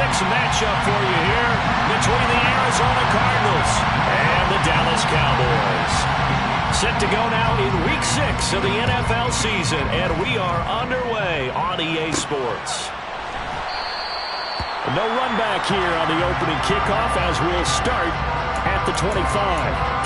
matchup for you here between the Arizona Cardinals and the Dallas Cowboys. Set to go now in Week 6 of the NFL season, and we are underway on EA Sports. No run back here on the opening kickoff as we'll start at the 25.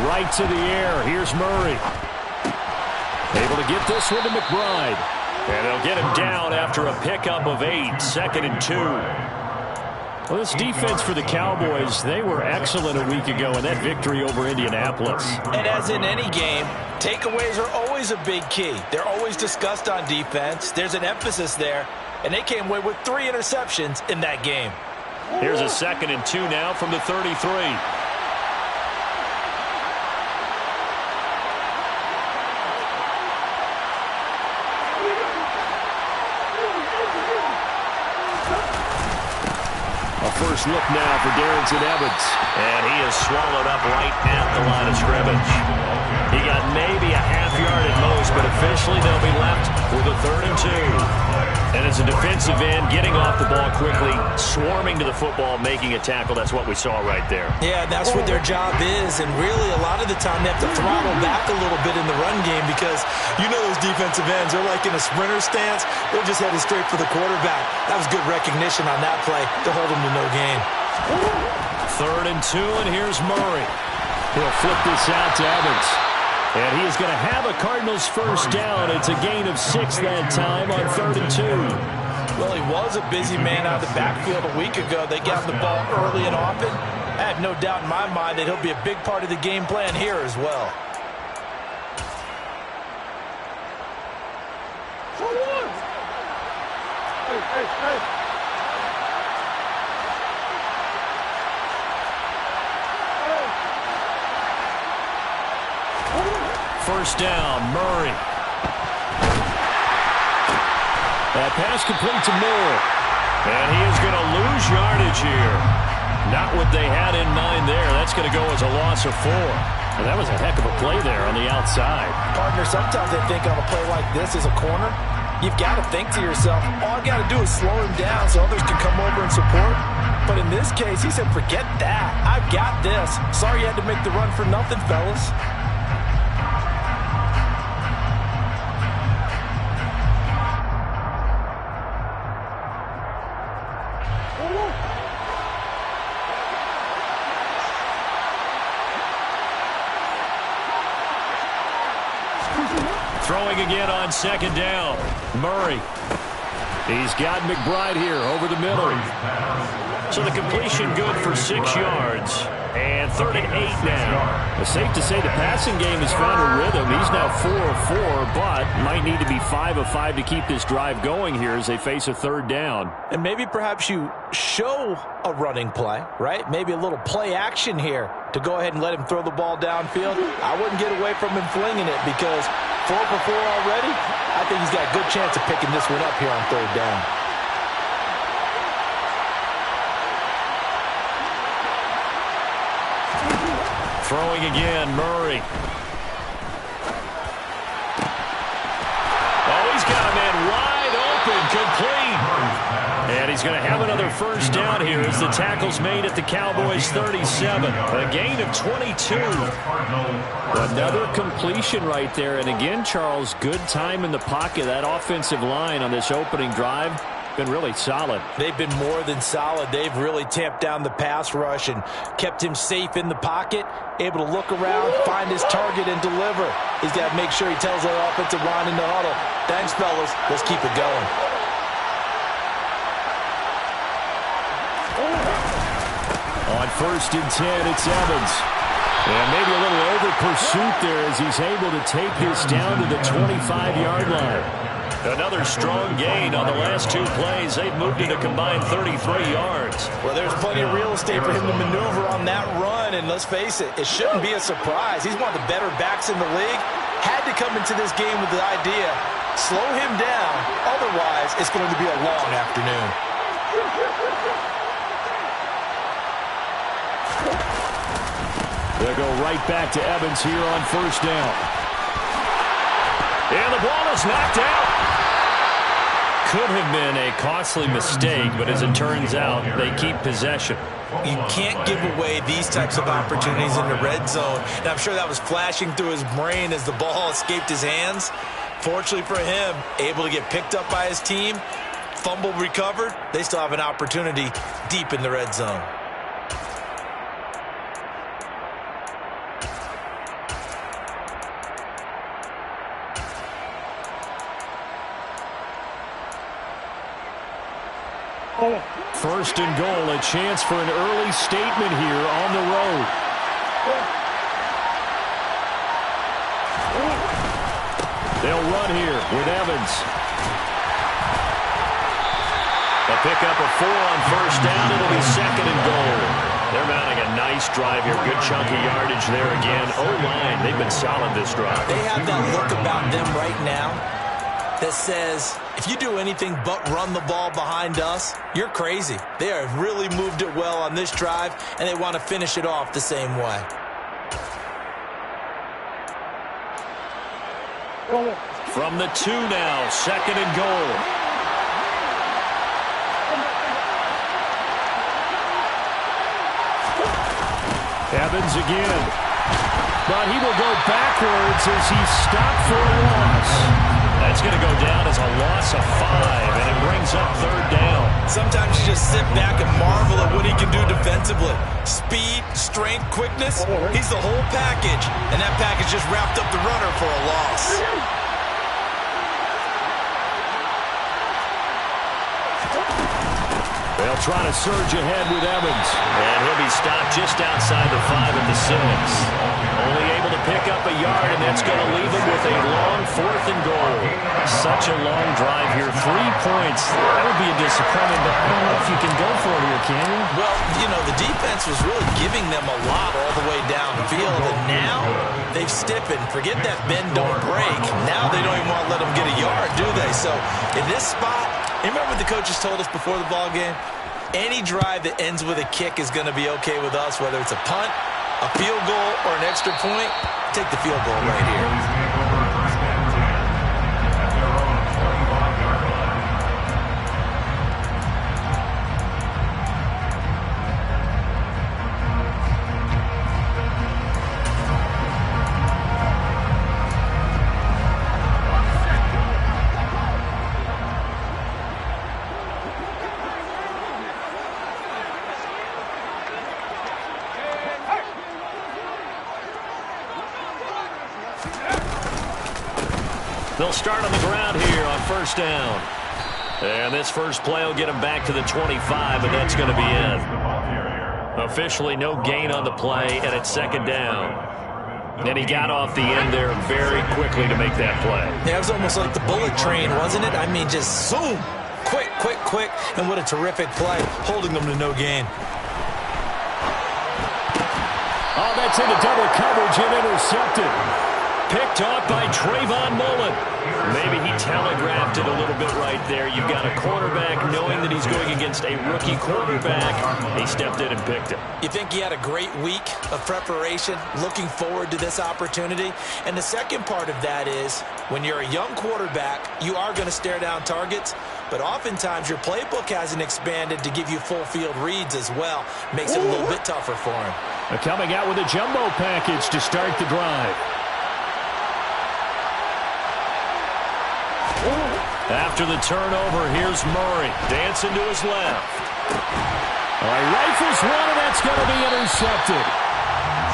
Right to the air. Here's Murray. Able to get this one to McBride. And they'll get him down after a pickup of 8. 2nd and 2. Well, this defense for the Cowboys, they were excellent a week ago in that victory over Indianapolis. And as in any game, takeaways are always a big key. They're always discussed on defense. There's an emphasis there. And they came away with 3 interceptions in that game. Here's a 2nd and 2 now from the 33. First look now for Darrington Evans. And he is swallowed up right at the line of scrimmage. He got maybe a half yard at most, but officially they'll be left with a 3rd and 2. And as a defensive end, getting off the ball quickly, swarming to the football, making a tackle, that's what we saw right there. Yeah, that's what their job is. And really, a lot of the time, they have to throttle back a little bit in the run game because you know those defensive ends are like in a sprinter stance. They're just headed straight for the quarterback. That was good recognition on that play to hold them to no gain. 3rd and 2, and here's Murray. He'll flip this out to Evans. And he is going to have a Cardinals first down. It's a gain of 6 that time on 3rd and 2. Well, he was a busy man out of the backfield a week ago. They got him the ball early and often. I have no doubt in my mind that he'll be a big part of the game plan here as well. First down, Murray. That pass complete to Moore. And he is going to lose yardage here. Not what they had in mind there. That's going to go as a loss of 4. And that was a heck of a play there on the outside. Partner, sometimes I think on a play like this as a corner, you've got to think to yourself, all I got to do is slow him down so others can come over and support. But in this case, he said, forget that. I've got this. Sorry you had to make the run for nothing, fellas. Throwing again on 2nd down. Murray. He's got McBride here over the middle. So the completion good for 6 yards. And 3rd and 8 now. It's safe to say the passing game has found a rhythm. He's now 4 of 4, but might need to be 5 of 5 to keep this drive going here as they face a 3rd down. And maybe perhaps you show a running play, right? Maybe a little play action here to go ahead and let him throw the ball downfield. I wouldn't get away from him flinging it because 4 for 4 already. I think he's got a good chance of picking this one up here on 3rd down. Throwing again, Murray. Oh, he's got a man wide open, complete. And he's going to have another first down here as the tackle's made at the Cowboys' 37. A gain of 22. Another completion right there. And again, Charles, good time in the pocket. That offensive line on this opening drive been really solid. They've been more than solid. They've really tamped down the pass rush and kept him safe in the pocket, able to look around, find his target, and deliver. He's got to make sure he tells our offensive line in the huddle, thanks, fellas. Let's keep it going. On 1st and 10, it's Evans. And maybe a little over pursuit there as he's able to take this down to the 25-yard line. Another strong gain on the last two plays. They've moved it a combined 33 yards. Well, there's plenty of real estate for him to maneuver on that run, and let's face it, it shouldn't be a surprise. He's one of the better backs in the league. Had to come into this game with the idea, slow him down, otherwise it's going to be a long afternoon. They'll go right back to Evans here on first down. And the ball is knocked out. Could have been a costly mistake, but as it turns out, they keep possession. You can't give away these types of opportunities in the red zone. And I'm sure that was flashing through his brain as the ball escaped his hands. Fortunately for him, able to get picked up by his team, fumble recovered. They still have an opportunity deep in the red zone. First and goal, a chance for an early statement here on the road. They'll run here with Evans. A pickup of 4 on first down. It'll be second and goal. They're mounting a nice drive here. Good chunky yardage there again. O-line, they've been solid this drive. They have that look about them right now that says, if you do anything but run the ball behind us, you're crazy. They have really moved it well on this drive, and they want to finish it off the same way. From the 2 now, second and goal. Evans again. But he will go backwards as he's stopped for a loss. That's going to go down as a loss of 5, and it brings up third down. Sometimes you just sit back and marvel at what he can do defensively. Speed, strength, quickness, he's the whole package. And that package just wrapped up the runner for a loss. They'll try to surge ahead with Evans. And he'll be stopped just outside the 5 at the 6. Only able to pick up a yard, and that's going to leave him with a long 4th and goal. Such a long drive here. 3 points. That would be a disappointment, but I don't know if you can go for it here, can you? Well, you know, the defense was really giving them a lot all the way downfield, and now they've stiffened. Forget that bend, don't break. Now they don't even want to let them get a yard, do they? So in this spot, you remember what the coaches told us before the ball game? Any drive that ends with a kick is going to be okay with us, whether it's a punt, a field goal, or an extra point. Take the field goal right here. They'll start on the ground here on first down. And this first play will get him back to the 25, and that's going to be it. Officially no gain on the play, and it's second down. And he got off the end there very quickly to make that play. Yeah, it was almost like the bullet train, wasn't it? I mean, just zoom. Quick, quick, quick. And what a terrific play, holding them to no gain. Oh, that's into double coverage and intercepted. Picked off by Trayvon Mullen. Maybe he telegraphed it a little bit right there. You've got a quarterback knowing that he's going against a rookie quarterback. He stepped in and picked him. You think he had a great week of preparation, looking forward to this opportunity? And the second part of that is, when you're a young quarterback, you are going to stare down targets, but oftentimes your playbook hasn't expanded to give you full field reads as well. Makes it a little bit tougher for him. Coming out with a jumbo package to start the drive. After the turnover, here's Murray. Dancing to his left. All right, rifles one, and that's going to be intercepted.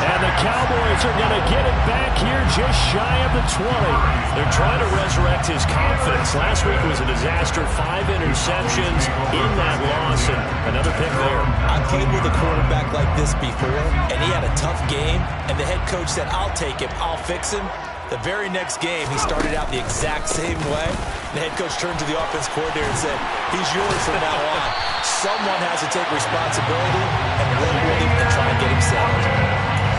And the Cowboys are going to get it back here just shy of the 20. They're trying to resurrect his confidence. Last week was a disaster. 5 interceptions in that loss, and another pick there. I played with a quarterback like this before, and he had a tough game, and the head coach said, I'll take him, I'll fix him. The very next game, he started out the exact same way. The head coach turned to the offense coordinator and said, he's yours from now on. Someone has to take responsibility and live with him and try and get him settled.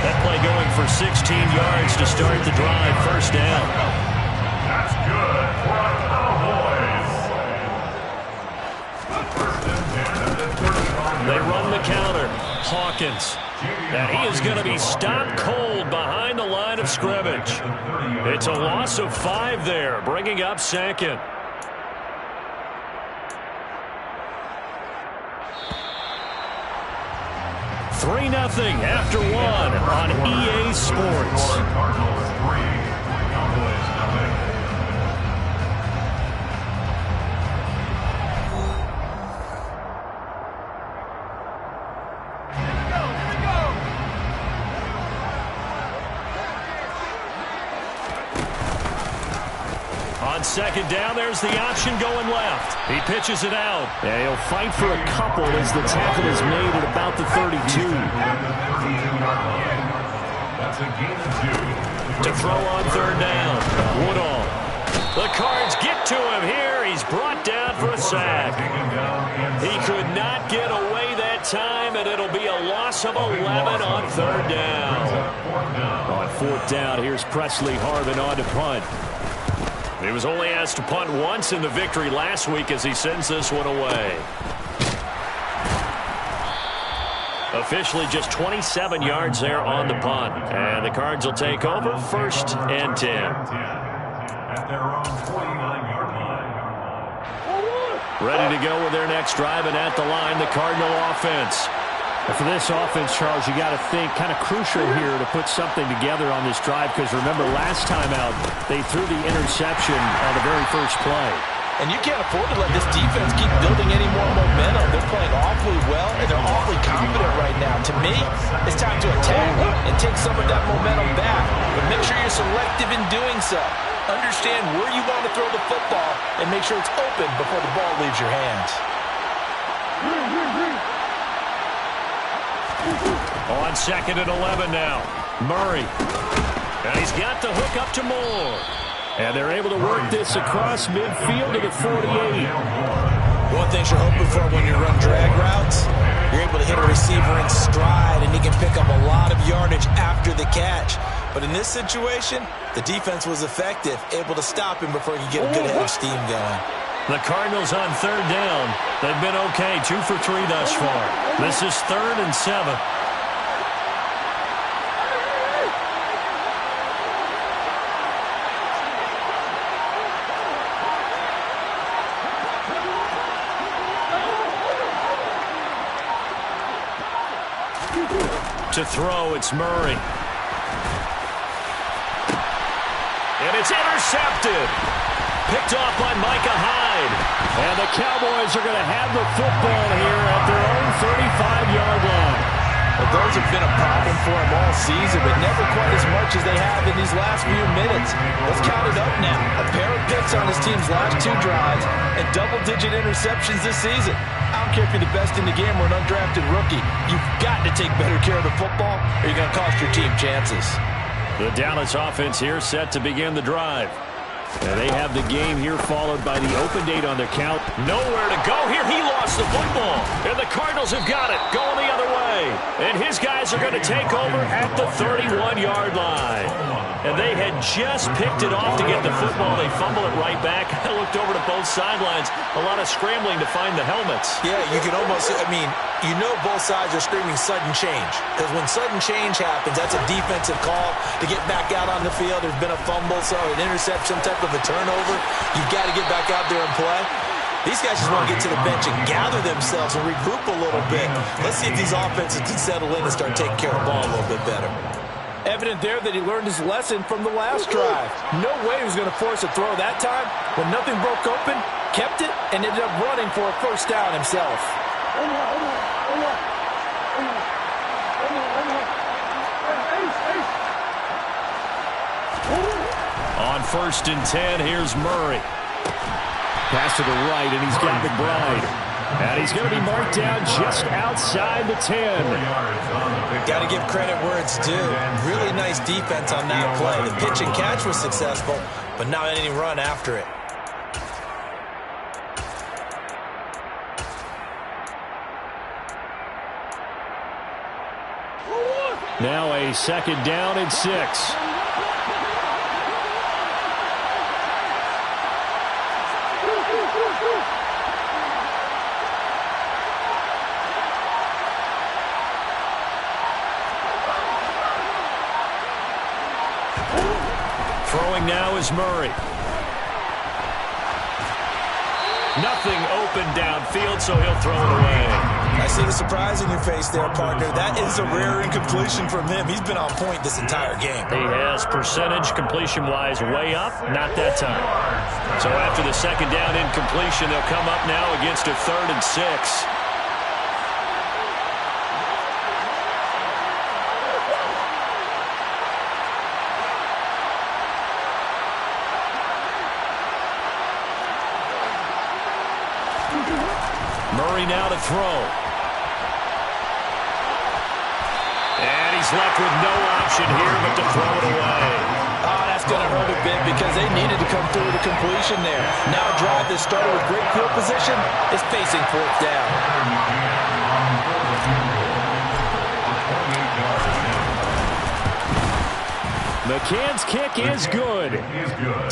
That play going for 16 yards to start the drive. First down. That's good for our Cowboys. They run the counter. Hawkins. And he is going to be stopped cold behind the line of scrimmage. It's a loss of 5 there, bringing up second. Three 0 after 1 on EA Sports. Second down, there's the option going left. He pitches it out. Yeah, he'll fight for a couple as the tackle is made at about the 32. To throw on third down. Woodall. The Cards get to him here. He's brought down for a sack. He could not get away that time, and it'll be a loss of 11 on third down. On fourth down, here's Presley Harvin on to punt. He was only asked to punt once in the victory last week as he sends this one away. Officially just 27 yards there on the punt. And the Cards will take over first and 10. At their own 49-yard line. Ready to go with their next drive, and at the line, the Cardinal offense. For this offense, Charles, you got to think kind of crucial here to put something together on this drive, because remember last time out they threw the interception on the very first play. And you can't afford to let this defense keep building any more momentum. They're playing awfully well, and they're awfully confident right now. To me, it's time to attack and take some of that momentum back. But make sure you're selective in doing so. Understand where you want to throw the football and make sure it's open before the ball leaves your hands. On second and 11 now. Murray. And he's got the hook up to Moore. And they're able to work this across midfield to the 48. One thing you're hoping for when you run drag routes, you're able to hit a receiver in stride, and he can pick up a lot of yardage after the catch. But in this situation, the defense was effective, able to stop him before he could get a good head of steam going. The Cardinals on third down. They've been okay, 2 for 3 thus far. This is 3rd and 7. To throw, it's Murray. And it's intercepted. Picked off by Micah Hyde. And the Cowboys are going to have the football here at their own 35-yard line. Well, those have been a problem for them all season, but never quite as much as they have in these last few minutes. Let's count it up now. A pair of picks on his team's last 2 drives and double-digit interceptions this season. I don't care if you're the best in the game or an undrafted rookie. You've got to take better care of the football or you're going to cost your team chances. The Dallas offense here set to begin the drive. And they have the game here followed by the open date on their count. Nowhere to go here. He lost the football. And the Cardinals have got it going the other way. And his guys are going to take over at the 31-yard line. And they had just picked it off to get the football. They fumble it right back. I looked over to both sidelines. A lot of scrambling to find the helmets. Yeah, you can almost, you know both sides are screaming sudden change. Because when sudden change happens, that's a defensive call to get back out on the field. There's been a fumble, so an interception, type of a turnover. You've got to get back out there and play. These guys just want to get to the bench and gather themselves and regroup a little bit. Let's see if these offenses can settle in and start taking care of the ball a little bit better. Evident there that he learned his lesson from the last drive. No way he was going to force a throw that time. When nothing broke open, kept it, and ended up running for a first down himself. On 1st and 10, here's Murray. Pass to the right, and he's got McBride. And he's going to be marked down just outside the 10. Got to give credit where it's due. Really nice defense on that play. The pitch and catch was successful, but not any run after it. Now a 2nd down and 6. Throwing now is Murray. Nothing open downfield, so he'll throw it away. I see the surprise in your face there, partner. That is a rare incompletion from him. He's been on point this entire game. He has percentage completion-wise way up, not that time. So after the 2nd down incompletion, they'll come up now against a 3rd and 6. Murray now to throw. And he's left with no option here but to throw it away. Oh, that's going to hurt a bit because they needed to come through with a completion there. Now a drive that started with great field position is facing 4th down. McCann's kick is good.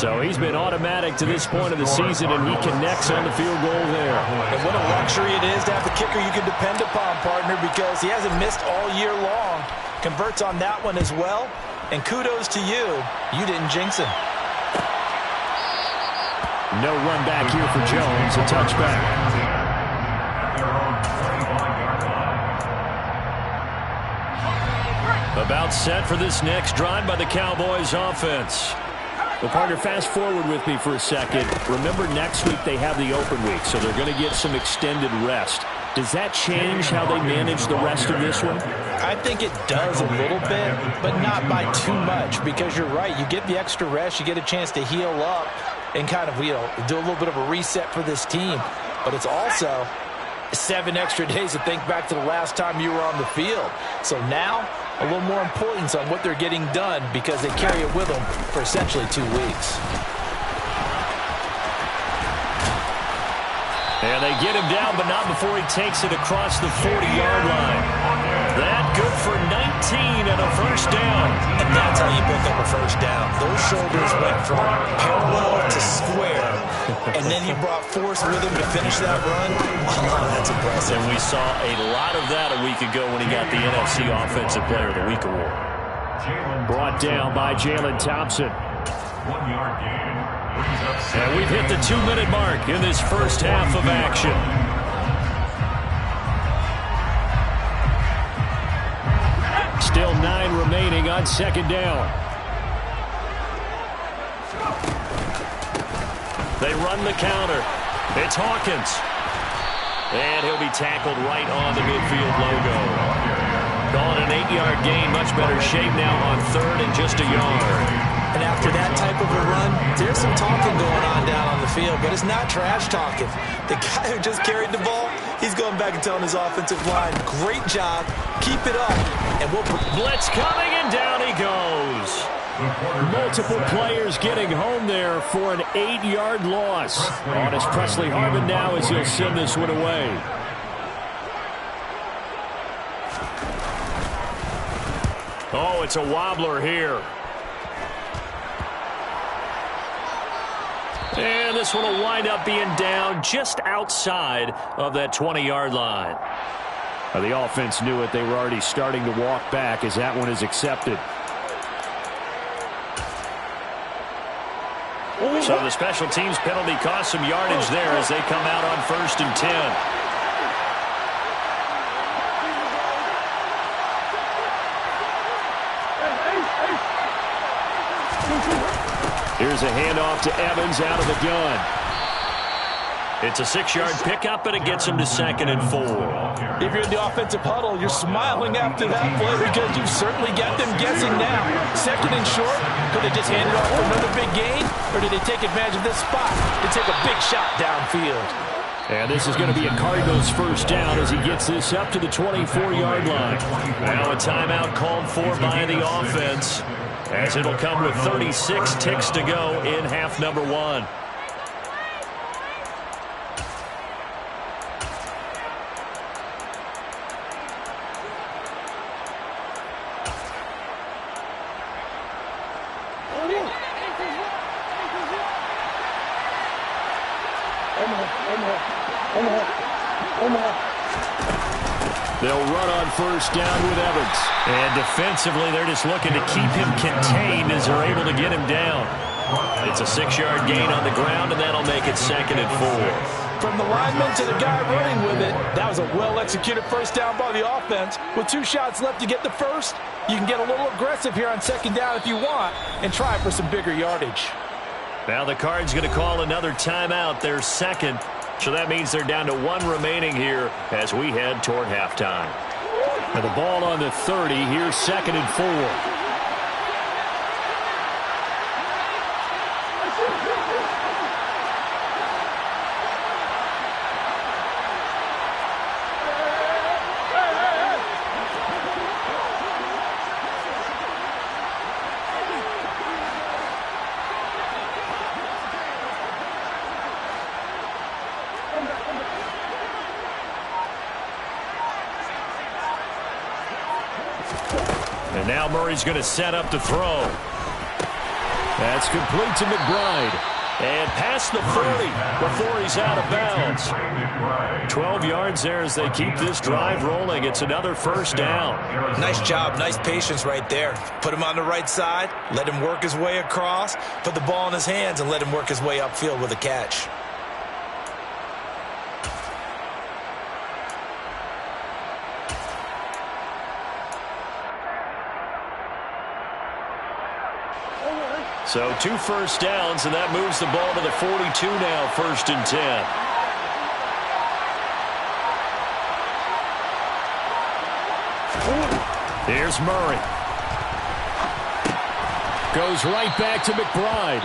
So he's been automatic to this point of the season, and he connects on the field goal there. And what a luxury it is to have the kicker you can depend upon, partner, because he hasn't missed all year long. Converts on that one as well. And kudos to you. You didn't jinx him. No run back here for Jones. A touchback. About set for this next drive by the Cowboys offense. Well, partner, fast forward with me for a second. Remember, next week they have the open week, so they're going to get some extended rest. Does that change how they manage the rest of this one? I think it does a little bit, but not by too much, because you're right. You get the extra rest, you get a chance to heal up and kind of, do a little bit of a reset for this team. But it's also 7 extra days to think back to the last time you were on the field. So now, a little more importance on what they're getting done because they carry it with them for essentially 2 weeks. And they get him down, but not before he takes it across the 40-yard line. That good for 19 and a 1st down. And that's how you pick up a 1st down. Those shoulders went from parallel to square, and then he brought force with him to finish that run. Oh, that's impressive. And we saw a lot of that a week ago when he got the NFC Offensive Player of the Week award. Brought down by Jalen Thompson. 1-yard gain. And we've hit the 2-minute mark in this first half of action. Still 9 remaining on 2nd down. They run the counter. It's Hawkins. And he'll be tackled right on the midfield logo. Calling an 8-yard gain. Much better shape now on 3rd and just a yard. And after that type of a run, there's some talking going on down on the field, but it's not trash talking. The guy who just carried the ball, he's going back and telling his offensive line, great job, keep it up, and we'll... Blitz coming, and down he goes. Multiple players getting home there for an 8-yard loss. On is Presley Harvin now as he'll send this one away. Oh, it's a wobbler here. And this one will wind up being down just outside of that 20-yard line. The offense knew it. They were already starting to walk back as that one is accepted. So the special teams penalty cost some yardage there as they come out on 1st and 10. Here's a handoff to Evans out of the gun. It's a 6-yard pickup, and it gets him to 2nd and 4. If you're in the offensive huddle, you're smiling after that play because you've certainly got them guessing now. 2nd and short, Could they just hand it off for another big gain? Or did they take advantage of this spot to take a big shot downfield? And this is going to be a Cardinals first down as he gets this up to the 24-yard line. Now a timeout called for by the offense, as it'll come with 36 ticks to go in half number one. They'll run on first down with Evans. And defensively, they're just looking to keep him contained as they're able to get him down. It's a 6-yard gain on the ground, and that'll make it 2nd and 4. From the lineman to the guy running with it, that was a well-executed first down by the offense. With 2 shots left to get the first, you can get a little aggressive here on 2nd down if you want and try for some bigger yardage. Now the Cards going to call another timeout, their 2nd. So that means they're down to 1 remaining here as we head toward halftime. And the ball on the 30. Here's 2nd and 4. And now Murray's going to set up to throw. That's complete to McBride. And past the 40 before he's out of bounds. 12 yards there as they keep this drive rolling. It's another first down. Nice job, nice patience right there. Put him on the right side, let him work his way across, put the ball in his hands, and let him work his way upfield with a catch. So 2 first downs, and that moves the ball to the 42 now, 1st and 10. Here's Murray. Goes right back to McBride.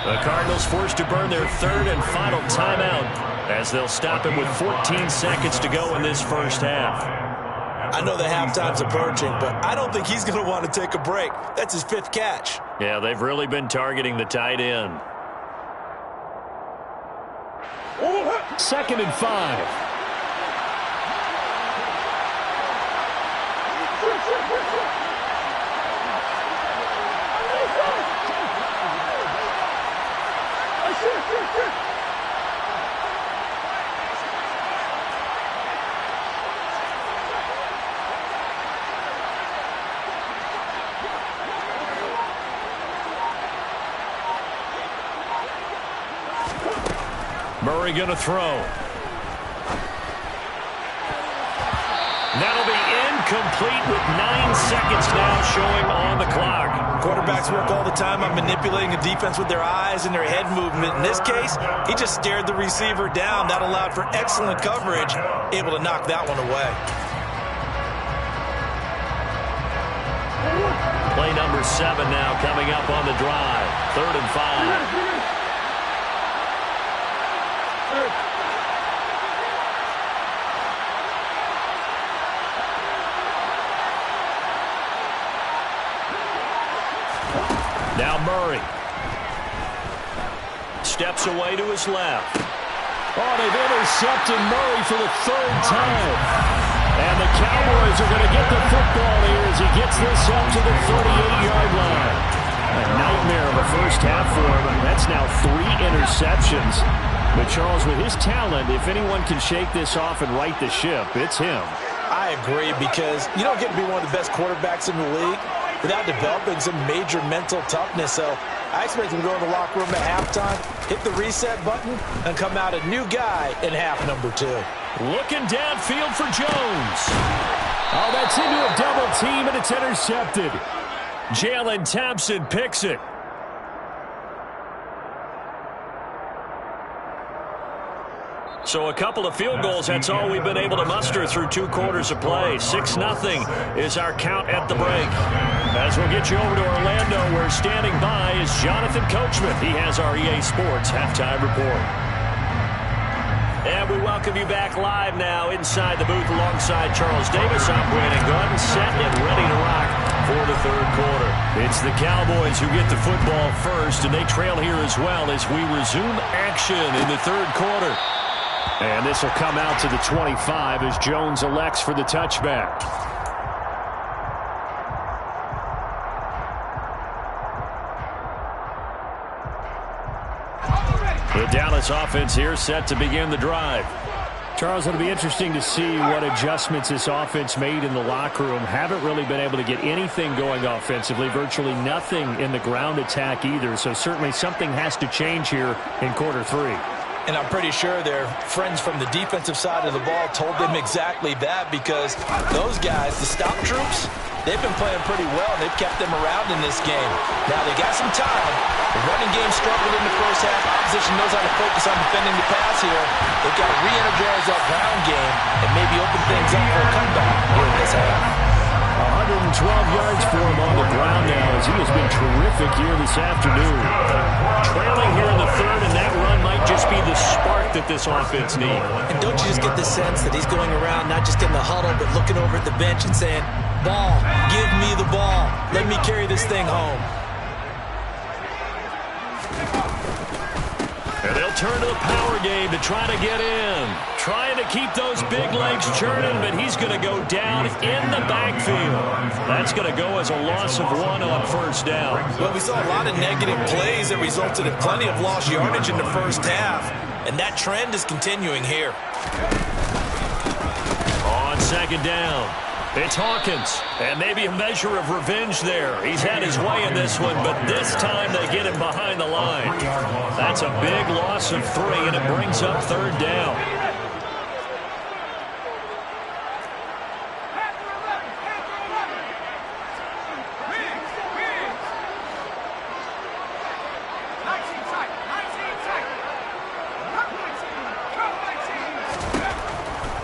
The Cardinals forced to burn their 3rd and final timeout as they'll stop him with 14 seconds to go in this first half. I know the halftime's approaching, but I don't think he's going to want to take a break. That's his 5th catch. Yeah, they've really been targeting the tight end. 2nd and 5. Murray going to throw. That'll be incomplete with 9 seconds now showing on the clock. Quarterbacks work all the time on manipulating the defense with their eyes and their head movement. In this case, he just stared the receiver down. That allowed for excellent coverage, able to knock that one away. Play number 7 now coming up on the drive. 3rd and 5. Now Murray. Steps away to his left. Oh, they've intercepted Murray for the 3rd time. And the Cowboys are going to get the football here as he gets this up to the 38-yard line. A nightmare of a first half for him, and that's now 3 interceptions. But Charles, with his talent, if anyone can shake this off and right the ship, it's him. I agree, because you don't get to be one of the best quarterbacks in the league without developing some major mental toughness. So I expect him to go in the locker room at halftime, hit the reset button, and come out a new guy in half number 2. Looking downfield for Jones. Oh, that's into a double team, and it's intercepted. Jalen Thompson picks it. So a couple of field goals, that's all we've been able to muster through 2 quarters of play. 6-0 is our count at the break. As we'll get you over to Orlando, where standing by is Jonathan Coachman. He has our EA Sports Halftime Report. And we welcome you back live now inside the booth alongside Charles Davis. I'm Brandon Gordon, set and ready to rock for the 3rd quarter. It's the Cowboys who get the football first, and they trail here as well as we resume action in the 3rd quarter. And this will come out to the 25 as Jones elects for the touchback. The Dallas offense here set to begin the drive. Charles, it'll be interesting to see what adjustments this offense made in the locker room. Haven't really been able to get anything going offensively, virtually nothing in the ground attack either. So certainly something has to change here in quarter 3. And I'm pretty sure their friends from the defensive side of the ball told them exactly that, because those guys, the stop troops, they've been playing pretty well, and they've kept them around in this game. Now, they got some time. The running game struggled in the first half. Opposition knows how to focus on defending the pass here. They've got to re-energize that ground game and maybe open things up for a comeback here in this half. 112 yards for him on the ground now, as he has been terrific here this afternoon. Trailing here in the 3rd, and that run might just be the spark that this offense needs. And don't you just get the sense that he's going around not just in the huddle, but looking over at the bench and saying, ball, give me the ball, let me carry this thing home. And they'll turn to the power game to try to get in. Trying to keep those big legs churning, but he's going to go down in the backfield. That's going to go as a loss of 1 on 1st down. Well, we saw a lot of negative plays that resulted in plenty of lost yardage in the first half, and that trend is continuing here. On 2nd down, it's Hawkins, and maybe a measure of revenge there. He's had his way in this one, but this time they get him behind the line. That's a big loss of 3, and it brings up 3rd down.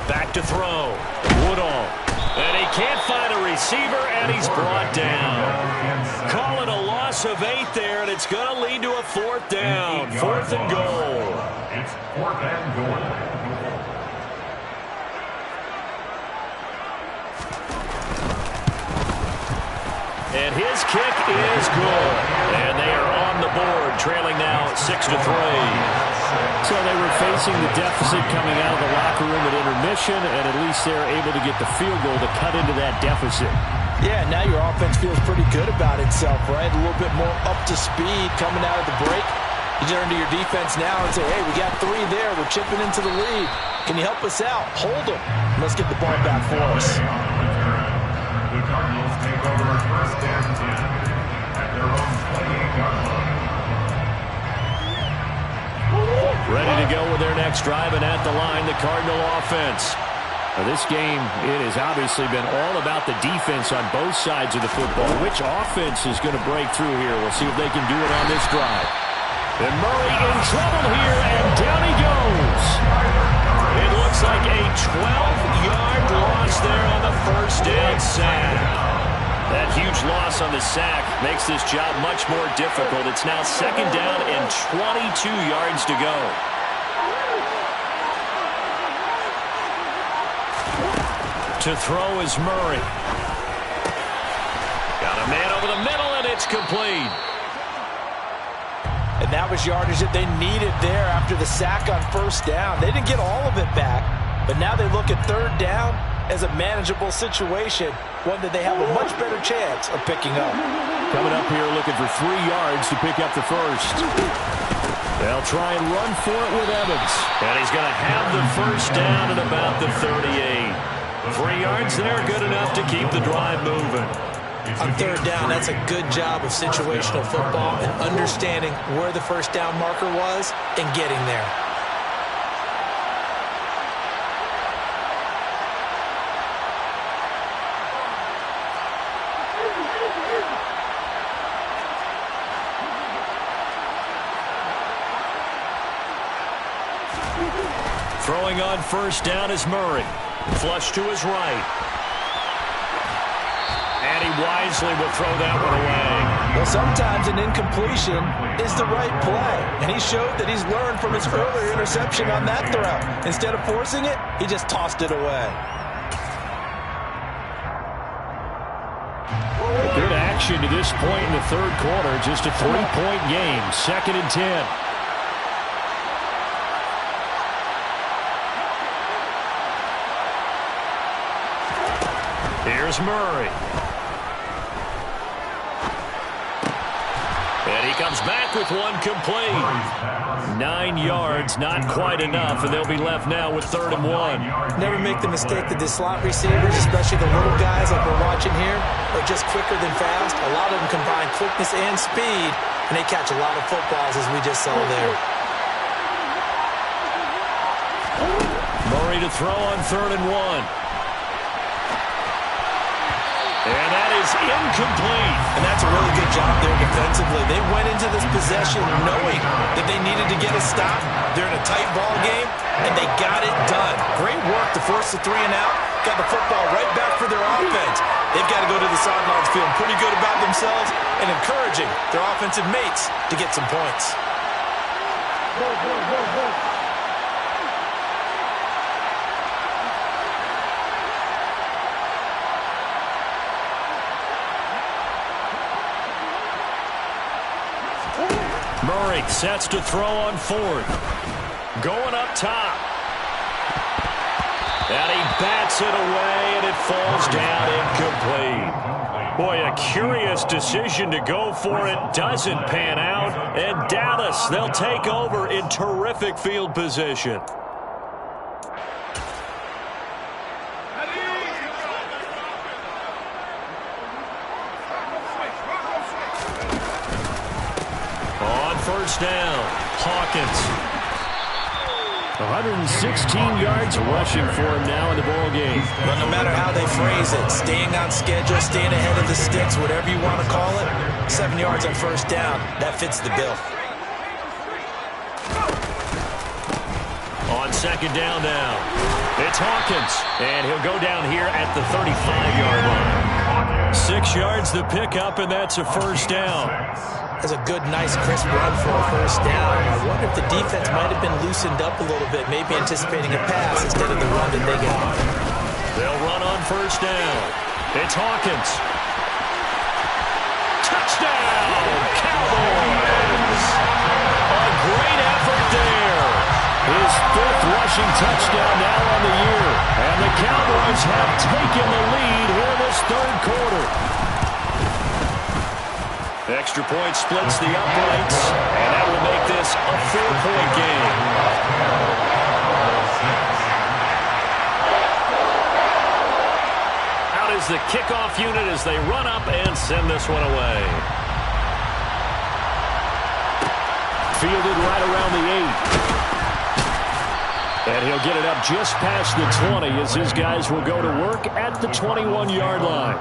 Back to throw. Woodall. And he can't find a receiver, and he's brought down. Call it a loss of 8 there, and it's going to lead to a 4th down. 4th and goal. It's 4th and goal. And his kick is good. And they are on the board, trailing now 6-3. So they were facing the deficit coming out of the locker room at intermission, and at least they're able to get the field goal to cut into that deficit. Yeah, now your offense feels pretty good about itself, right? A little bit more up to speed coming out of the break. You turn to your defense now and say, hey, we got 3 there. We're chipping into the lead. Can you help us out? Hold them. Let's get the ball back for us. The Cardinals take over 1st and 10 at their own 28-yard line. Ready to go with their next drive, and at the line, the Cardinal offense. Now, this game, it has obviously been all about the defense on both sides of the football. Which offense is going to break through here? We'll see if they can do it on this drive. And Murray in trouble here, and down he goes. It looks like a 12-yard loss there on the 1st down sack. That huge loss on the sack makes this job much more difficult. It's now 2nd down and 22 yards to go. To throw is Murray. Got a man over the middle, and it's complete. And that was yardage that they needed there after the sack on 1st down. They didn't get all of it back, but now they look at 3rd down as a manageable situation, one that they have a much better chance of picking up. Coming up here looking for 3 yards to pick up the 1st. They'll try and run for it with Evans. And he's going to have the 1st down at about the 38. 3 yards there, good enough to keep the drive moving. On 3rd down, that's a good job of situational football and understanding where the 1st down marker was and getting there. Throwing on first down is Murray. Flush to his right. And he wisely will throw that one away. Well, sometimes an incompletion is the right play. And he showed that he's learned from his earlier interception on that throw. Instead of forcing it, he just tossed it away. Good action to this point in the third quarter. Just a 3-point game. 2nd and 10. Here's Murray. And he comes back with one complete. 9 yards, not quite enough, and they'll be left now with 3rd and 1. Never make the mistake that the slot receivers, especially the little guys like we're watching here, are just quicker than fast. A lot of them combine quickness and speed, and they catch a lot of footballs, as we just saw there. Murray to throw on 3rd and 1. And that is incomplete. And that's a really good job there defensively. They went into this possession knowing that they needed to get a stop. They're in a tight ball game, and they got it done. Great work to force the 3 and out. Got the football right back for their offense. They've got to go to the sidelines feeling pretty good about themselves and encouraging their offensive mates to get some points. Murray sets to throw on 4th. Going up top. And he bats it away, and it falls down incomplete. Boy, a curious decision to go for it. Doesn't pan out. And Dallas, they'll take over in terrific field position. First down, Hawkins. 116 yards rushing for him now in the ball game. But no matter how they phrase it, staying on schedule, staying ahead of the sticks, whatever you want to call it, 7 yards on first down, that fits the bill. On 2nd down now, it's Hawkins, and he'll go down here at the 35-yard line. 6 yards the pickup, and that's a first down. That's a good, nice, crisp run for a first down. I wonder if the defense might have been loosened up a little bit, maybe anticipating a pass instead of the run that they got. They'll run on first down. It's Hawkins. Touchdown, Cowboys! A great effort there. His 5th rushing touchdown now on the year. And the Cowboys have taken the lead here in this 3rd quarter. Extra point splits the uprights, and that will make this a 4-point game. Out is the kickoff unit as they run up and send this one away. Fielded right around the 8. And he'll get it up just past the 20 as his guys will go to work at the 21-yard line.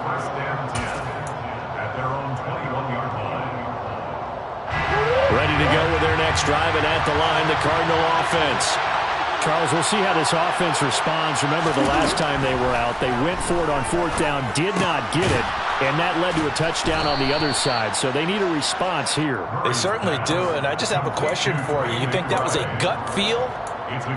Ready to go with their next drive, and at the line, the Cardinal offense. Charles, we'll see how this offense responds. Remember the last time they were out, they went for it on 4th down, did not get it, and that led to a touchdown on the other side. So they need a response here. They certainly do, and I just have a question for you. You think that was a gut feel,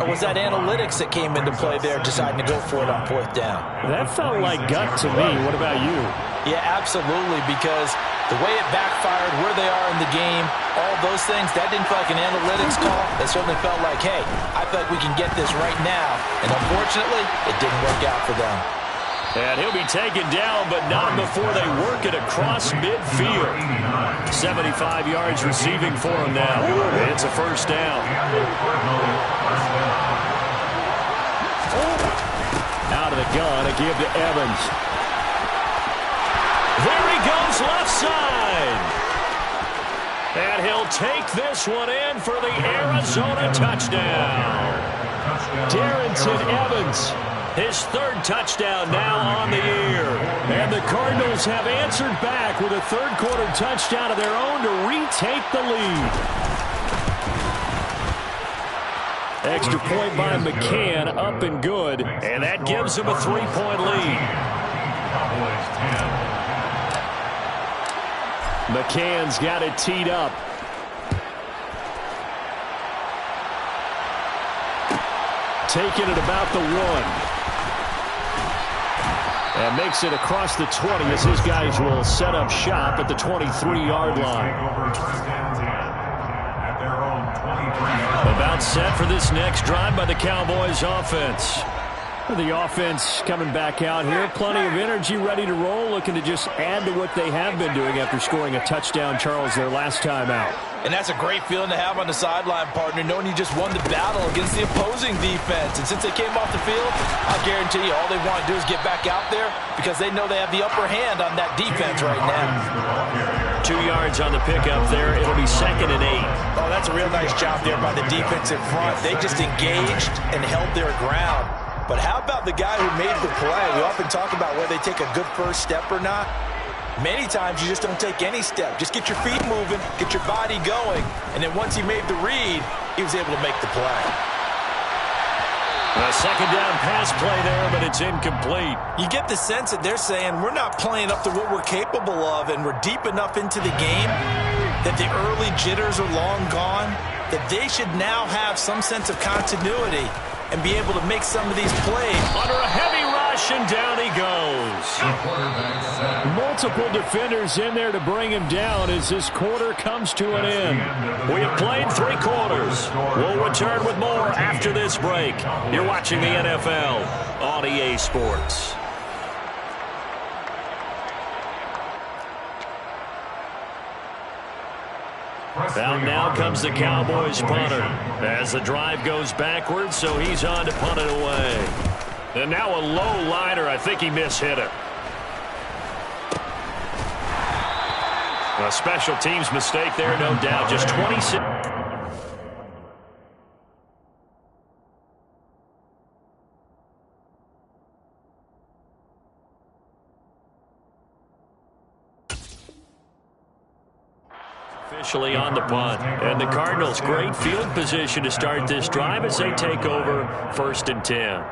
or was that analytics that came into play there deciding to go for it on 4th down? That felt like gut to me. What about you? Yeah, absolutely, because the way it backfired, where they are in the game, all those things, that didn't feel like an analytics call. That certainly felt like, hey, I feel like we can get this right now. And unfortunately, it didn't work out for them. And he'll be taken down, but not before they work it across midfield. 75 yards receiving for him now. It's a first down. Out of the gun, a give to Evans. There he goes, left side. And he'll take this one in for the Arizona touchdown. Darrington Evans, his 3rd touchdown now on the year. And the Cardinals have answered back with a 3rd quarter touchdown of their own to retake the lead. Extra point by McCann, up and good. And that gives him a 3-point lead. Cowboys 10. McCann's got it teed up. Taking it about the 1. And makes it across the 20 as his guys will set up shop at the 23-yard line. About set for this next drive by the Cowboys offense. The offense coming back out here. Plenty of energy, ready to roll, looking to just add to what they have been doing after scoring a touchdown, Charles, their last time out. And that's a great feeling to have on the sideline, partner, knowing you just won the battle against the opposing defense. And since they came off the field, I guarantee you all they want to do is get back out there because they know they have the upper hand on that defense right now. 2 yards on the pickup there. It'll be 2nd and 8. Oh, that's a real nice job there by the defensive front. They just engaged and held their ground. But how about the guy who made the play? We often talk about whether they take a good first step or not. Many times you just don't take any step. Just get your feet moving, get your body going, and then once he made the read, he was able to make the play. A second down pass play there, but it's incomplete. You get the sense that they're saying we're not playing up to what we're capable of, and we're deep enough into the game that the early jitters are long gone, that they should now have some sense of continuity and be able to make some of these plays. Under a heavy rush, and down he goes. Multiple defenders in there to bring him down as this quarter comes to an end. We have played 3 quarters. We'll return with more after this break. You're watching the NFL on EA Sports. Out now comes the Cowboys punter as the drive goes backwards, so he's on to punt it away. And now a low liner. I think he mishit it. A special teams mistake there, no doubt. Just 26. Officially on the punt. And the Cardinals, great field position to start this drive as they take over 1st and 10.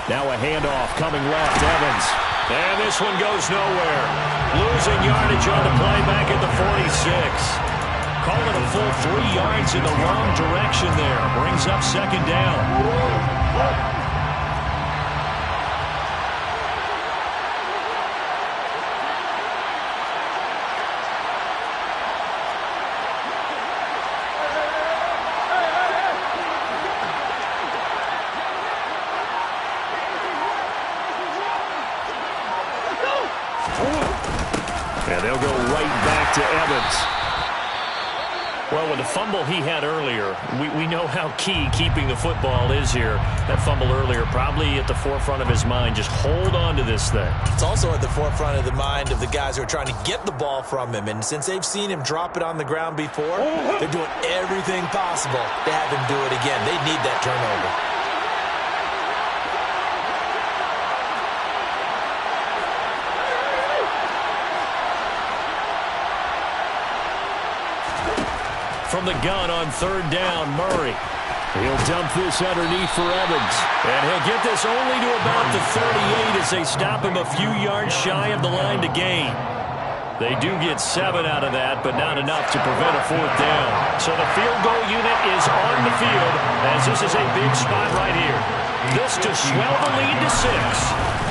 Now a handoff coming left, Evans. And this one goes nowhere. Losing yardage on the play back at the 46. Call it a full 3 yards in the wrong direction there. Brings up 2nd down. And they'll go right back to Evans. Well, with the fumble he had earlier, we know how key keeping the football is here. That fumble earlier probably at the forefront of his mind. Just hold on to this thing. It's also at the forefront of the mind of the guys who are trying to get the ball from him. And since they've seen him drop it on the ground before, they're doing everything possible to have him do it again. They need that turnover. From the gun on 3rd down, Murray. He'll dump this underneath for Evans. And he'll get this only to about the 38 as they stop him a few yards shy of the line to gain. They do get 7 out of that, but not enough to prevent a 4th down. So the field goal unit is on the field as this is a big spot right here. This to swell the lead to 6.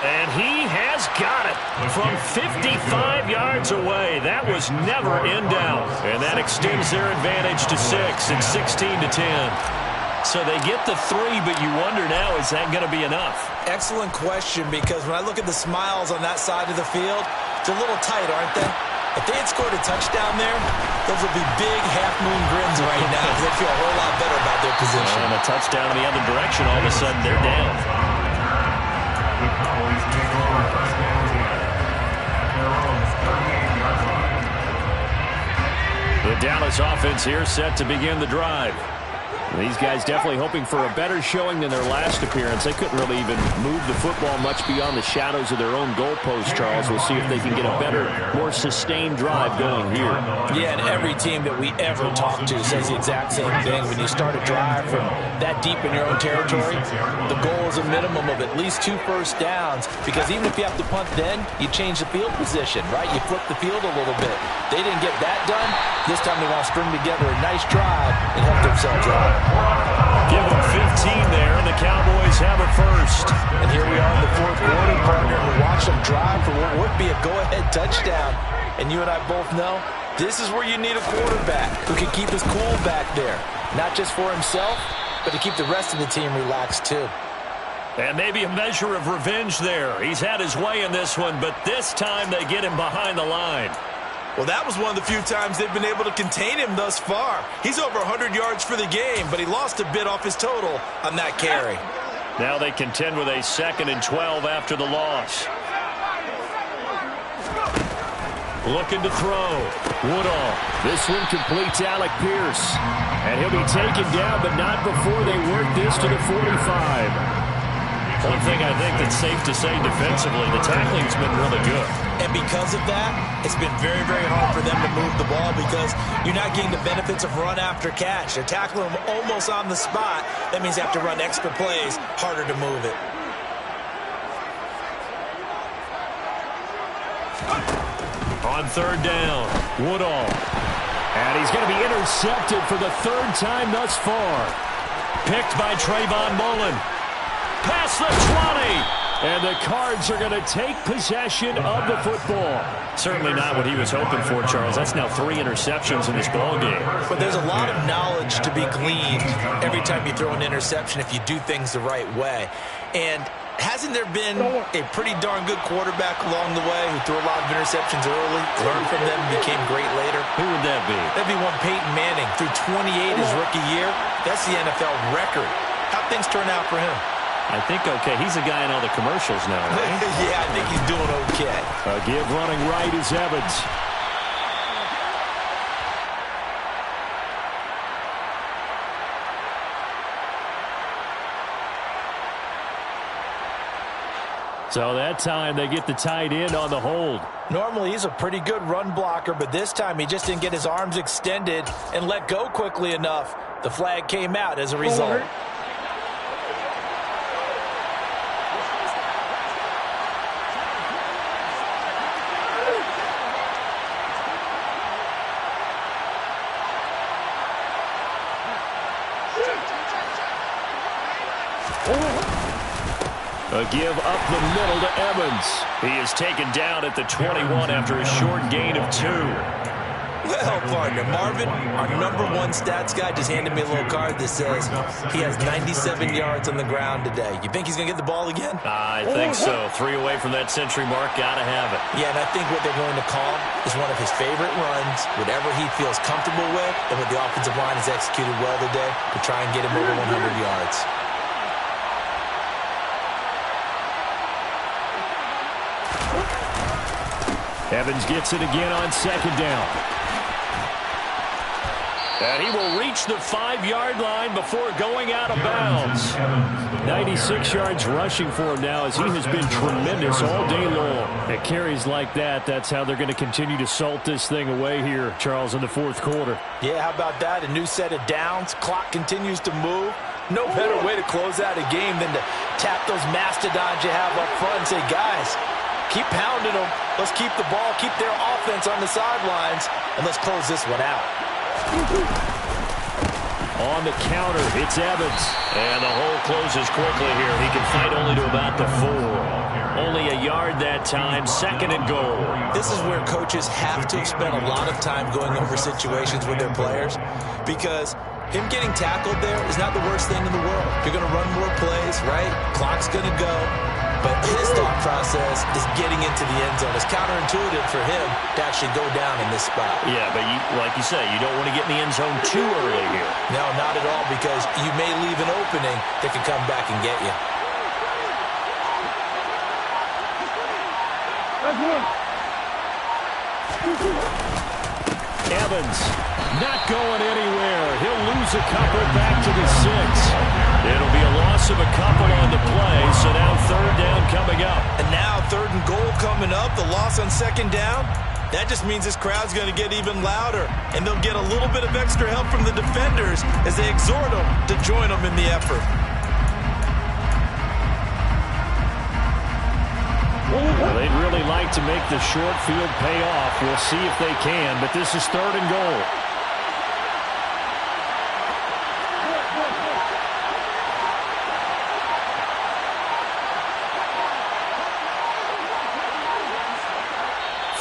And he has got it from 55 yards away. That was never in doubt. And that extends their advantage to 6. It's 16-10. So they get the 3, but you wonder now, is that going to be enough? Excellent question, because when I look at the smiles on that side of the field, it's a little tight, aren't they? If they had scored a touchdown there, those would be big half-moon grins right now because they feel a whole lot better about their position. And a touchdown in the other direction, all of a sudden they're down. The Cowboys take over first and 10 at their own 38-yard line. The Dallas offense here set to begin the drive. These guys definitely hoping for a better showing than their last appearance. They couldn't really even move the football much beyond the shadows of their own goalpost, Charles. We'll see if they can get a better, more sustained drive going here. Yeah, and every team that we ever talk to says the exact same thing. When you start a drive from that deep in your own territory, the goal is a minimum of at least 2 first downs, because even if you have to punt then, you change the field position, right? You flip the field a little bit. They didn't get that done. This time they want to string together a nice drive and help themselves out. Give them 15 there, and the Cowboys have a first. And here we are in the fourth quarter, partner, and watch them drive for what would be a go-ahead touchdown. And you and I both know this is where you need a quarterback who can keep his cool back there, not just for himself, but to keep the rest of the team relaxed too. And maybe a measure of revenge there. He's had his way in this one, but this time they get him behind the line. Well, that was one of the few times they've been able to contain him thus far. He's over 100 yards for the game, but he lost a bit off his total on that carry. Now they contend with a 2nd and 12 after the loss. Looking to throw. Woodall. This one completes Alec Pierce. And he'll be taken down, but not before they work this to the 45. One thing I think that's safe to say defensively, the tackling's been really good. And because of that, it's been very, very hard for them to move the ball because you're not getting the benefits of run after catch. They're tackling them almost on the spot. That means they have to run extra plays, harder to move it. On 3rd down, Woodall. And he's going to be intercepted for the 3rd time thus far. Picked by Trayvon Mullen. Past the 20. And the Cards are going to take possession of the football. Certainly not what he was hoping for, Charles. That's now 3 interceptions in this ball game. But there's a lot of knowledge to be gleaned every time you throw an interception if you do things the right way. And hasn't there been a pretty darn good quarterback along the way who threw a lot of interceptions early, learned from them, and became great later? Who would that be? That'd be one Peyton Manning. Threw 28 his rookie year. That's the NFL record. How'd things turn out for him? I think okay. He's a guy in all the commercials now, right? Yeah, I think he's doing okay. A give running right is Evans. So that time they get the tight end on the hold. Normally he's a pretty good run blocker, but this time he just didn't get his arms extended and let go quickly enough. The flag came out as a result. A give up the middle to Evans. He is taken down at the 21 after a short gain of 2. Well, partner, Marvin, our #1 stats guy just handed me a little card that says he has 97 yards on the ground today. You think he's going to get the ball again? I think so. 3 away from that century mark. Got to have it. Yeah, and I think what they're going to call is one of his favorite runs, whatever he feels comfortable with, and what the offensive line has executed well today to try and get him over 100 yards. Evans gets it again on 2nd down. And he will reach the 5-yard line before going out of bounds. 96 yards rushing for him now as he has been tremendous all day long. At carries like that, that's how they're going to continue to salt this thing away here, Charles, in the 4th quarter. Yeah, how about that? A new set of downs. Clock continues to move. No better way to close out a game than to tap those mastodons you have up front and say, guys, keep pounding them. Let's keep the ball, keep their offense on the sidelines, and let's close this one out. On the counter, it's Evans. And the hole closes quickly here. He can fight only to about the 4. Only a yard that time, 2nd and goal. This is where coaches have to spend a lot of time going over situations with their players, because him getting tackled there is not the worst thing in the world. You're going to run more plays, right? Clock's going to go. But his thought process is getting into the end zone. It's counterintuitive for him to actually go down in this spot. Yeah, but like you say, you don't want to get in the end zone too early here. No, not at all, because you may leave an opening that can come back and get you. Evans not going anywhere. He'll lose a couple back to the 6. It'll be a loss of a couple on the play, so now third down coming up. And now 3rd and goal coming up, the loss on 2nd down. That just means this crowd's going to get even louder, and they'll get a little bit of extra help from the defenders as they exhort them to join them in the effort. Well, they'd really like to make the short field pay off. We'll see if they can, but this is 3rd and goal.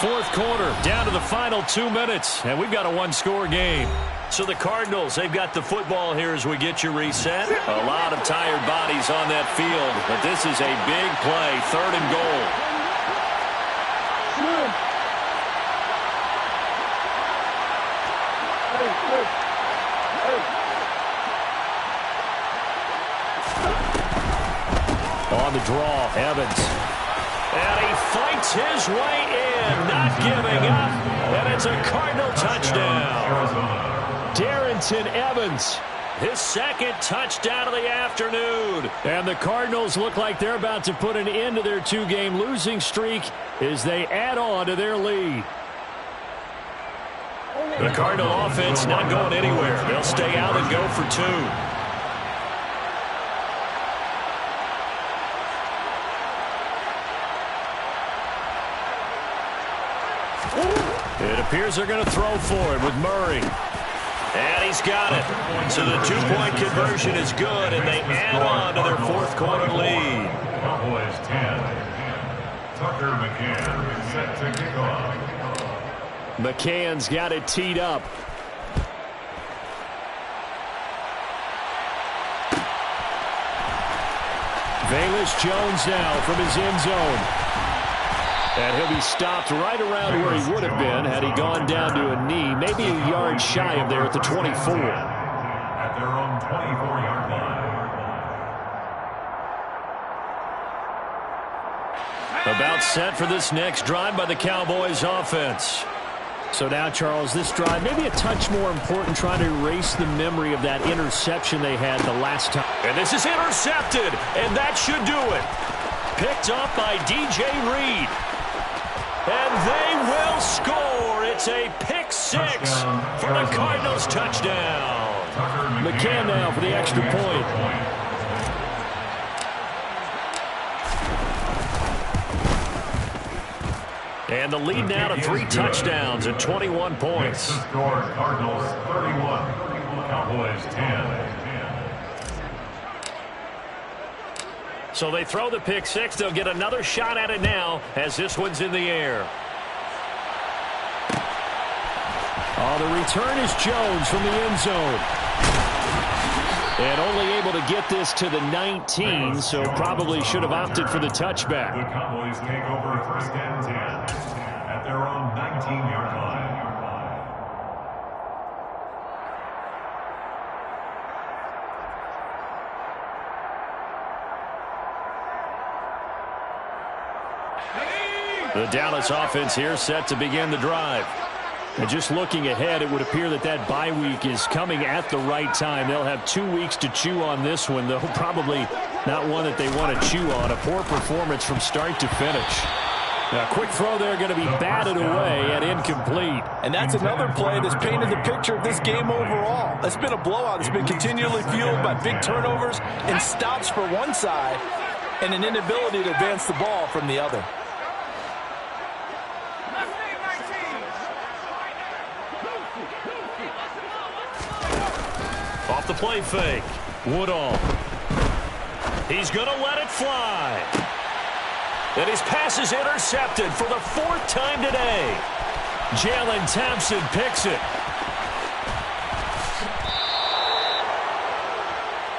Fourth quarter, down to the final 2 minutes, and we've got a one-score game. So the Cardinals, they've got the football here as we get you reset. A lot of tired bodies on that field, but this is a big play, 3rd and goal. On the draw, Evans. And he fights his way in, not giving up. And it's a Cardinal touchdown. Darrington Evans. His 2nd touchdown of the afternoon. And the Cardinals look like they're about to put an end to their 2-game losing streak as they add on to their lead. The Cardinal offense not going anywhere. They'll stay out and go for 2. It appears they're going to throw for it with Murray. And he's got it. So the 2-point conversion is good, and they add on to their 4th quarter lead. Cowboys 10. Tucker McCann is set to kick off. McCann's got it teed up. Velus Jones now from his end zone. And he'll be stopped right around where he would have been had he gone down to a knee, maybe a yard shy of there at the 24. At their own 24-yard line. About set for this next drive by the Cowboys offense. So now, Charles, this drive maybe a touch more important, trying to erase the memory of that interception they had the last time. And this is intercepted, and that should do it. Picked up by DJ Reed. And they will score. It's a pick 6 for the Cardinals touchdown. McCann now for the extra point. And the lead now to 3 touchdowns and 21 points. Score Cardinals 31, Cowboys 10. So they throw the pick 6. They'll get another shot at it now as this one's in the air. Oh, the return is Jones from the end zone. And only able to get this to the 19, so probably should have opted for the touchback. The Cowboys take over 1st and 10 at their own 19-yard line. The Dallas offense here set to begin the drive. And just looking ahead, it would appear that that bye week is coming at the right time. They'll have 2 weeks to chew on this one, though probably not one that they want to chew on. A poor performance from start to finish. A quick throw there going to be batted away and incomplete. And that's another play that's painted the picture of this game overall. It's been a blowout. It's been continually fueled by big turnovers and stops for one side and an inability to advance the ball from the other. Off the play fake. Woodall. He's going to let it fly. And his pass is intercepted for the 4th time today. Jalen Thompson picks it.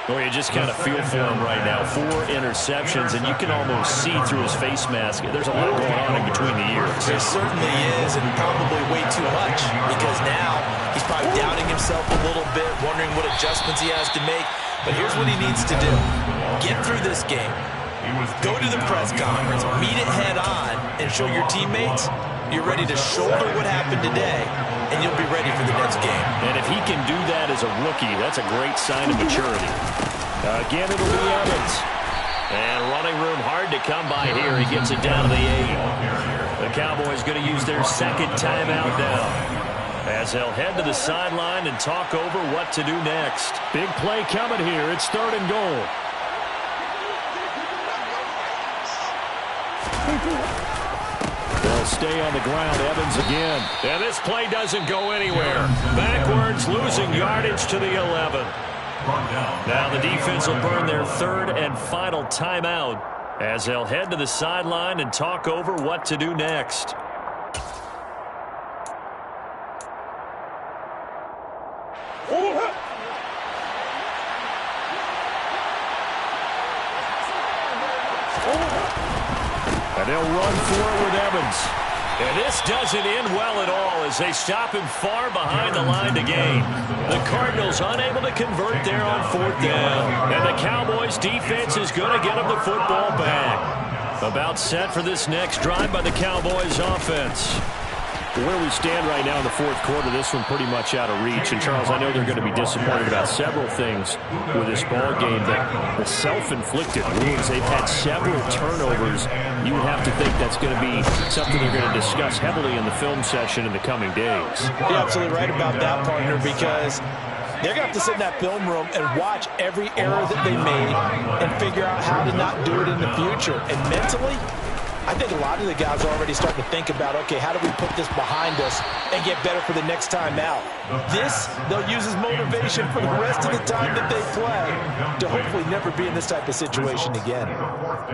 Well, you just kind of feel for him right now. 4 interceptions, and you can almost see through his face mask. There's a lot going on in between the ears. There certainly is, and probably way too much, because now he's probably doubting himself a little bit, wondering what adjustments he has to make. But here's what he needs to do. Get through this game. Go to the press conference, meet it head on, and show your teammates you're ready to shoulder what happened today, and you'll be ready for the next game. And if he can do that as a rookie, that's a great sign of maturity. Again, it'll be Evans. And running room hard to come by here. He gets it down to the 8. The Cowboys going to use their second timeout now, as they'll head to the sideline and talk over what to do next. Big play coming here. It's 3rd and goal. They'll stay on the ground. Evans again. And this play doesn't go anywhere. Backwards, losing yardage to the 11. Now the defense will burn their 3rd and final timeout, as they'll head to the sideline and talk over what to do next. And they'll run for it with Evans. And this doesn't end well at all as they stop him far behind the line to gain. The Cardinals unable to convert there on 4th down. And the Cowboys defense is going to get them the football back. About set for this next drive by the Cowboys offense. Where we stand right now in the 4th quarter, this one pretty much out of reach. And, Charles, I know they're going to be disappointed about several things with this ball game, but the self-inflicted wounds, they've had several turnovers. You would have to think that's going to be something they're going to discuss heavily in the film session in the coming days. You're absolutely right about that, partner, because they're going to have to sit in that film room and watch every error that they made and figure out how to not do it in the future. And mentally, I think a lot of the guys are already starting to think about, okay, how do we put this behind us and get better for the next time out? This, they'll use as motivation for the rest of the time that they play to hopefully never be in this type of situation again.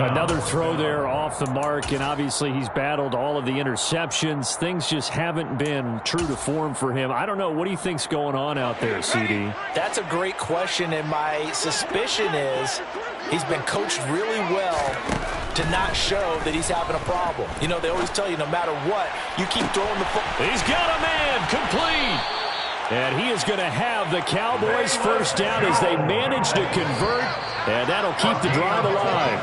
Another throw there off the mark, and obviously he's battled all of the interceptions. Things just haven't been true to form for him. I don't know. What do you think's going on out there, CD? That's a great question, and my suspicion is he's been coached really well to not show that he's having a problem. You know, they always tell you no matter what, you keep throwing the football. He's got a man complete. And he is going to have the Cowboys first down as they manage to convert, and that'll keep the drive alive.